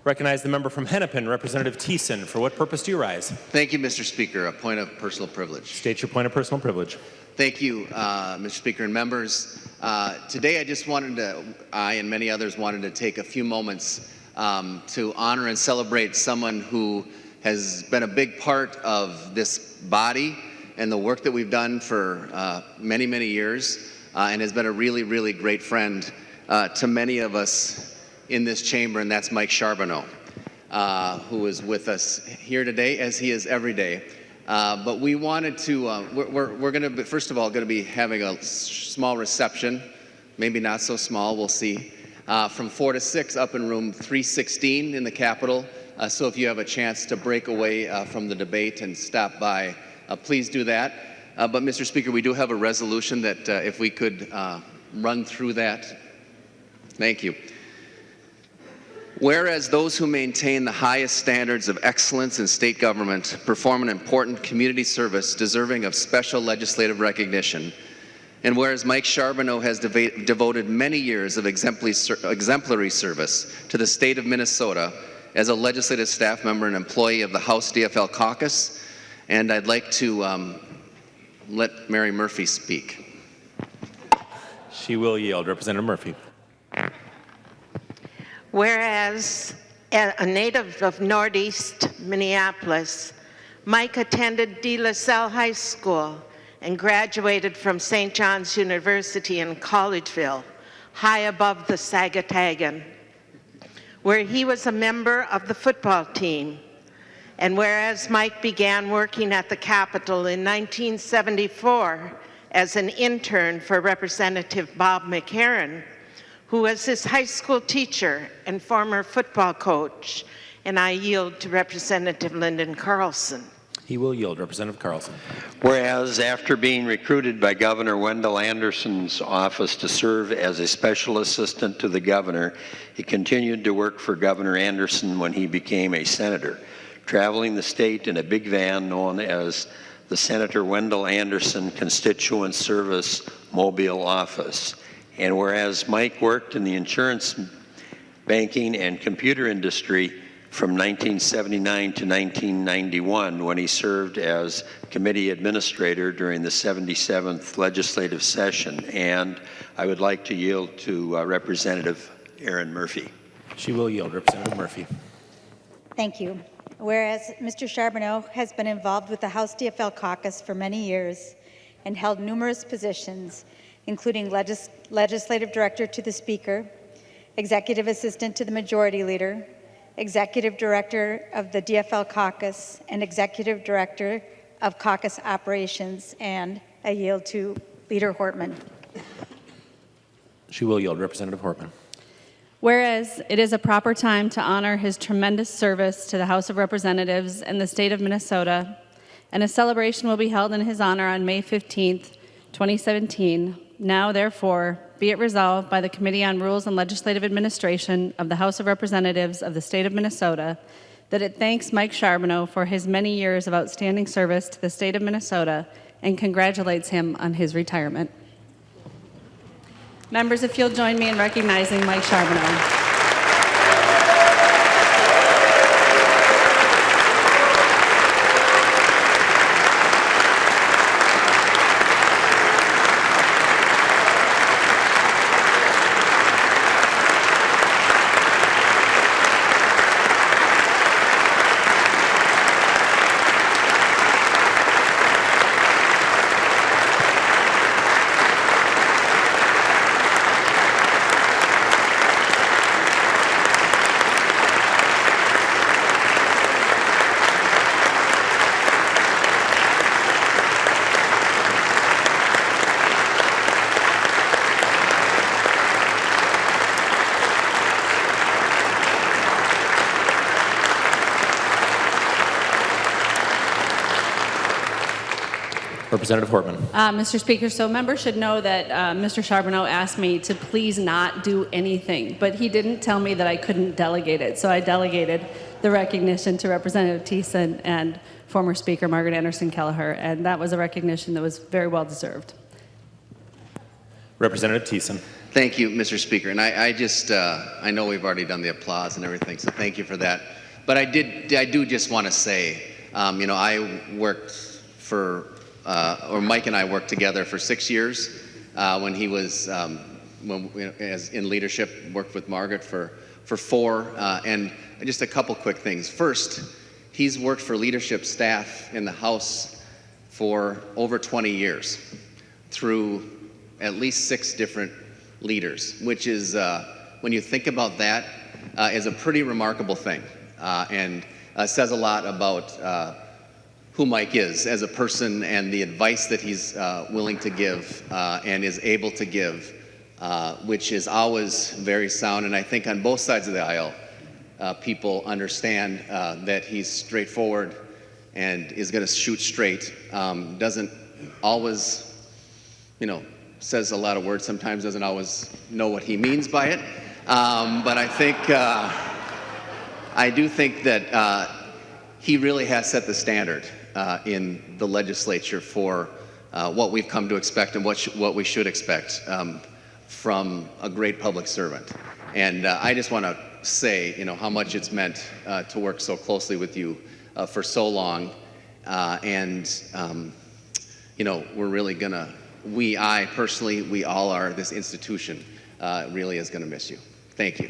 Recognize the member from Hennepin, Representative Thiessen. For what purpose do you rise? Thank you, Mr. Speaker. A point of personal privilege. State your point of personal privilege. Thank you, Mr. Speaker and members. Today I and many others wanted to take a few moments to honor and celebrate someone who has been a big part of this body and the work that we've done for many, many years, and has been a really, really great friend to many of us in this chamber, and that's Mike Charboneau, who is with us here today, as he is every day. But we wanted to, we're going to, first of all, going to be having a small reception, maybe not so small, we'll see, from 4 to 6 up in room 316 in the Capitol. So if you have a chance to break away from the debate and stop by, please do that. But Mr. Speaker, we do have a resolution that if we could run through that. Thank you. Whereas those who maintain the highest standards of excellence in state government perform an important community service deserving of special legislative recognition, and whereas Mike Charboneau has devoted many years of exemplary service to the state of Minnesota as a legislative staff member and employee of the House DFL Caucus, and I'd like to let Mary Murphy speak. She will yield. Representative Murphy. Whereas a native of Northeast Minneapolis, Mike attended De La Salle High School and graduated from St. John's University in Collegeville, high above the Sagatagan, where he was a member of the football team. And whereas Mike began working at the Capitol in 1974 as an intern for Representative Bob McCarran, who was his high school teacher and former football coach, and I yield to Representative Lyndon Carlson. He will yield. Representative Carlson. Whereas after being recruited by Governor Wendell Anderson's office to serve as a special assistant to the governor, he continued to work for Governor Anderson when he became a senator, traveling the state in a big van known as the Senator Wendell Anderson Constituent Service Mobile Office. And whereas Mike worked in the insurance, banking, and computer industry from 1979 to 1991 when he served as committee administrator during the 77th legislative session. And I would like to yield to Representative Erin Murphy. She will yield. Representative Murphy. Thank you. Whereas Mr. Charboneau has been involved with the House DFL Caucus for many years and held numerous positions, including legislative director to the Speaker, executive assistant to the Majority Leader, executive director of the DFL Caucus, and executive director of Caucus Operations, and I yield to Leader Hortman. She will yield. Representative Hortman. Whereas it is a proper time to honor his tremendous service to the House of Representatives and the state of Minnesota, and a celebration will be held in his honor on May 15th, 2017. Now, therefore, be it resolved by the Committee on Rules and Legislative Administration of the House of Representatives of the state of Minnesota that it thanks Mike Charboneau for his many years of outstanding service to the state of Minnesota and congratulates him on his retirement. Members, if you'll join me in recognizing Mike Charboneau. Representative Hortman. Mr. Speaker, so members should know that Mr. Charboneau asked me to please not do anything, but he didn't tell me that I couldn't delegate it, so I delegated the recognition to Representative Thiessen and former Speaker Margaret Anderson Kelleher, and that was a recognition that was very well deserved. Representative Thiessen. Thank you, Mr. Speaker. And I know we've already done the applause and everything, so thank you for that. But I do just want to say, I worked for, or Mike and I worked together for 6 years when he was, as in leadership, worked with Margaret for 4. And just a couple quick things. First, he's worked for leadership staff in the House for over 20 years through at least 6 different leaders, which is, when you think about that, is a pretty remarkable thing, and says a lot about who Mike is as a person and the advice that he's willing to give and is able to give, which is always very sound. And I think on both sides of the aisle, people understand that he's straightforward and is going to shoot straight, doesn't always, says a lot of words, sometimes doesn't always know what he means by it. But I do think that he really has set the standard in the legislature for what we've come to expect and what we should expect from a great public servant. And I just want to say, how much it's meant to work so closely with you for so long. We're really gonna, I personally, we all are, this institution really is gonna miss you. Thank you.